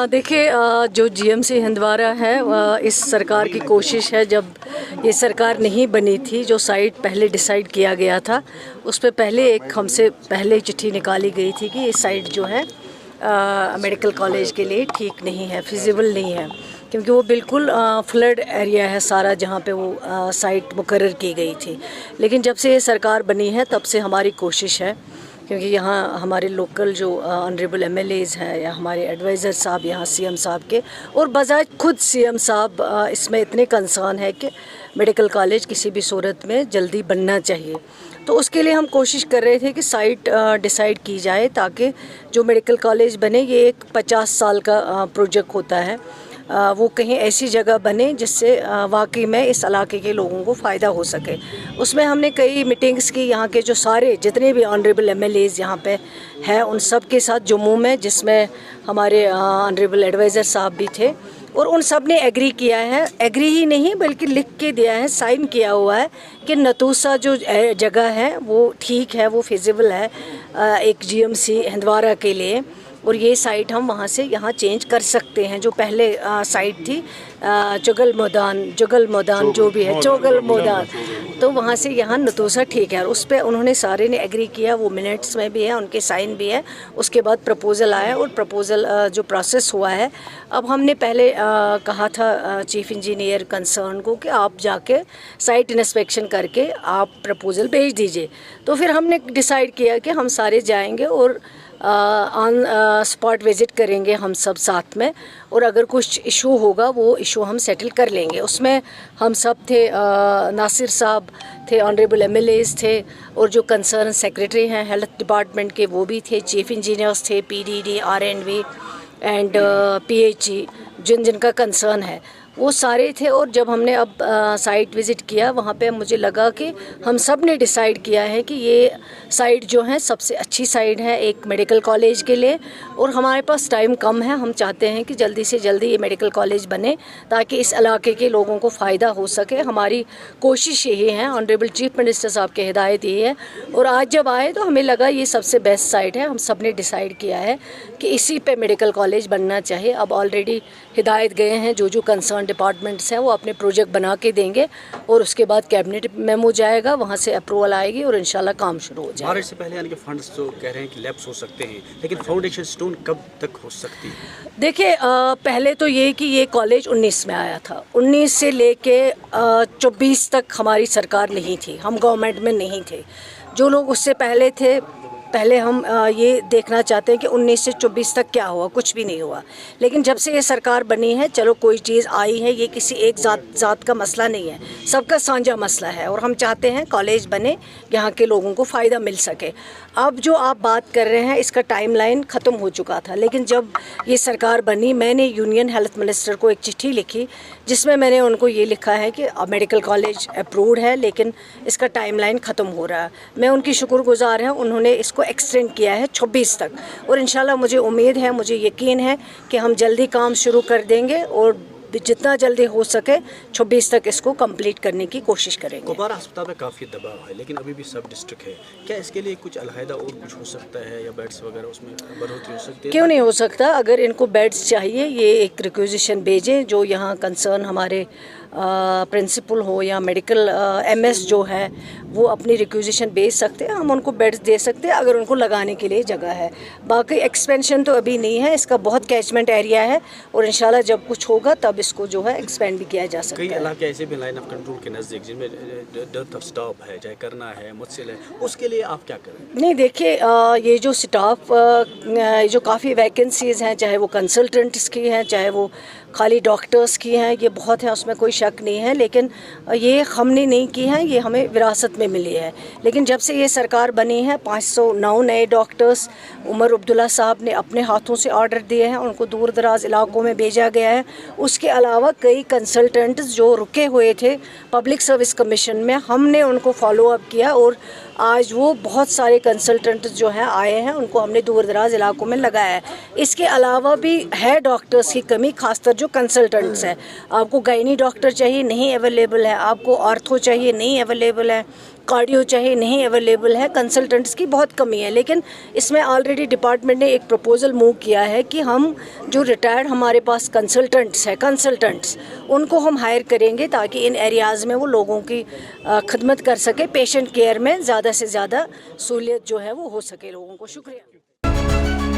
देखिए, जो जीएमसी हंदवारा है, इस सरकार की कोशिश है, जब ये सरकार नहीं बनी थी, जो साइट पहले डिसाइड किया गया था उस पर पहले हमसे पहले चिट्ठी निकाली गई थी कि ये साइट जो है मेडिकल कॉलेज के लिए ठीक नहीं है, फिजिबल नहीं है, क्योंकि वो बिल्कुल फ्लड एरिया है सारा, जहाँ पे वो साइट मुकर्रर की गई थी। लेकिन जब से ये सरकार बनी है तब से हमारी कोशिश है, क्योंकि यहाँ हमारे लोकल जो ऑनरेबल एमएलएज़ हैं या हमारे एडवाइज़र साहब यहाँ सीएम साहब के, और बजाय खुद सीएम साहब इसमें इतने कंसर्न है कि मेडिकल कॉलेज किसी भी सूरत में जल्दी बनना चाहिए। तो उसके लिए हम कोशिश कर रहे थे कि साइट डिसाइड की जाए, ताकि जो मेडिकल कॉलेज बने, ये एक 50 साल का प्रोजेक्ट होता है, वो कहीं ऐसी जगह बने जिससे वाकई में इस इलाके के लोगों को फ़ायदा हो सके। उसमें हमने कई मीटिंग्स की, यहाँ के जो सारे जितने भी ऑनरेबल एमएलएज़ यहाँ पे हैं उन सब के साथ जम्मू में, जिसमें हमारे ऑनरेबल एडवाइज़र साहब भी थे, और उन सब ने एग्री किया है। एग्री ही नहीं बल्कि लिख के दिया है, साइन किया हुआ है कि नतूसा जो जगह है वो ठीक है, वो फिजिबल है एक जीएमसी हंदवारा के लिए, और ये साइट हम वहाँ से यहाँ चेंज कर सकते हैं। जो पहले साइट थी चुगल मैदान जो भी है, चोगल मैदान, तो वहाँ से यहाँ नतूसा ठीक है, और उस पर उन्होंने सारे ने एग्री किया, वो मिनट्स में भी है, उनके साइन भी है। उसके बाद प्रपोज़ल आया, और प्रपोज़ल जो प्रोसेस हुआ है, अब हमने पहले कहा था चीफ इंजीनियर कंसर्न को कि आप जाके साइट इंस्पेक्शन करके आप प्रपोज़ल भेज दीजिए। तो फिर हमने डिसाइड किया कि हम सारे जाएंगे और ऑन स्पॉट विज़िट करेंगे हम सब साथ में, और अगर कुछ इशू होगा वो इशू हम सेटल कर लेंगे। उसमें हम सब थे, नासिर साहब थे, ऑनरेबल एमएलएज़ थे, और जो कंसर्न सेक्रेटरी हैं हेल्थ डिपार्टमेंट के वो भी थे, चीफ इंजीनियर्स थे, पीडीडी, आरएंडबी एंड पीएचई, जिनका कंसर्न है वो सारे थे। और जब हमने अब साइट विज़िट किया, वहाँ पे मुझे लगा कि हम सब ने डिसाइड किया है कि ये साइट जो है सबसे अच्छी साइट है एक मेडिकल कॉलेज के लिए, और हमारे पास टाइम कम है। हम चाहते हैं कि जल्दी से जल्दी ये मेडिकल कॉलेज बने ताकि इस इलाके के लोगों को फ़ायदा हो सके। हमारी कोशिश यही है, ऑनरेबल चीफ मिनिस्टर साहब की हिदायत यही है, और आज जब आए तो हमें लगा ये सबसे बेस्ट साइट है। हम सब ने डिसाइड किया है कि इसी पे मेडिकल कॉलेज बनना चाहिए। अब ऑलरेडी हिदायत गए हैं, जो कंसर्न डिपार्टमेंट्स हैं वो अपने प्रोजेक्ट बना के देंगे, और उसके बाद कैबिनेट मेमो जाएगा, वहाँ से अप्रूवल आएगी, और इंशाल्लाह काम शुरू हो जाएगा। बारिश से पहले यानी कि फंड्स जो कह रहे हैं कि लैब्स हो सकते हैं, लेकिन फाउंडेशन स्टोन कब तक हो सकती है? देखिए, पहले तो ये कि ये कॉलेज 19 में आया था, 19 से लेके 24 तक हमारी सरकार नहीं थी, हम गवर्नमेंट में नहीं थे। जो लोग उससे पहले थे, पहले हम ये देखना चाहते हैं कि 19 से 24 तक क्या हुआ, कुछ भी नहीं हुआ। लेकिन जब से ये सरकार बनी है, चलो कोई चीज़ आई है, ये किसी एक ज़ात का मसला नहीं है, सबका साझा मसला है, और हम चाहते हैं कॉलेज बने, यहाँ के लोगों को फ़ायदा मिल सके। अब जो आप बात कर रहे हैं, इसका टाइमलाइन ख़त्म हो चुका था, लेकिन जब ये सरकार बनी, मैंने यूनियन हेल्थ मिनिस्टर को एक चिट्ठी लिखी, जिसमें मैंने उनको ये लिखा है कि मेडिकल कॉलेज अप्रूव्ड है, लेकिन इसका टाइमलाइन ख़त्म हो रहा है। मैं उनकी शुक्रगुजार हूँ, उन्होंने इसको एक्सटेंड किया है 26 तक, और इंशाल्लाह मुझे उम्मीद है, मुझे यकीन है कि हम जल्दी काम शुरू कर देंगे, और जितना जल्दी हो सके 26 तक इसको कंप्लीट करने की कोशिश करेंगे। कुपवारा अस्पताल में काफ़ी दबाव है, लेकिन अभी भी सब डिस्ट्रिक्ट है, क्या इसके लिए कुछ अलहदा और कुछ हो सकता है, या बेड्स वगैरह उसमें बढ़ोतरी हो सकती है? क्यों नहीं हो सकता। अगर इनको बेड्स चाहिए, ये एक रिक्वेजिशन भेजें, जो यहाँ कंसर्न हमारे प्रिंसिपल हो या मेडिकल एमएस जो है वो अपनी रिक्वेजिशन भेज सकते हैं, हम उनको बेड्स दे सकते हैं अगर उनको लगाने के लिए जगह है। बाकी एक्सपेंशन तो अभी नहीं है, इसका बहुत कैचमेंट एरिया है, और इंशाल्लाह जब कुछ होगा तब इसको जो है एक्सपेंड भी किया जा सकता है। कई इलाके ऐसे भी लाइन ऑफ कंट्रोल के नज़दीक जिनमें डेथ ऑफ स्टाफ है, चाहे करना है मुश्किल है, उसके लिए आप क्या करें? नहीं, देखिए, ये जो स्टाफ जो काफ़ी वैकेंसीज़ हैं, चाहे वो कंसल्टेंट्स की हैं, चाहे वो खाली डॉक्टर्स की हैं, ये बहुत हैं, उसमें कोई शक नहीं है, लेकिन ये हमने नहीं की हैं, ये हमें विरासत में मिली है। लेकिन जब से ये सरकार बनी है, 509 नए डॉक्टर्स उमर अब्दुल्ला साहब ने अपने हाथों से ऑर्डर दिए हैं, उनको दूर दराज इलाकों में भेजा गया है। उसके अलावा कई कंसल्टेंट्स जो रुके हुए थे पब्लिक सर्विस कमीशन में, हमने उनको फॉलो अप किया, और आज वो बहुत सारे कंसल्टेंट्स जो हैं आए हैं, उनको हमने दूर दराज इलाकों में लगाया है। इसके अलावा भी है डॉक्टर्स की कमी, खासतर जो कंसल्टेंट्स हैं। आपको गायनी डॉक्टर चाहिए, नहीं अवेलेबल है, आपको ऑर्थो चाहिए, नहीं अवेलेबल है, कार्डियो चाहिए नहीं अवेलेबल है, कंसल्टेंट्स की बहुत कमी है। लेकिन इसमें ऑलरेडी डिपार्टमेंट ने एक प्रपोजल मूव किया है कि हम जो रिटायर्ड हमारे पास कंसल्टेंट्स उनको हम हायर करेंगे ताकि इन एरियाज़ में वो लोगों की खिदमत कर सके, पेशेंट केयर में ज़्यादा से ज़्यादा सहूलियत जो है वो हो सके लोगों को। शुक्रिया।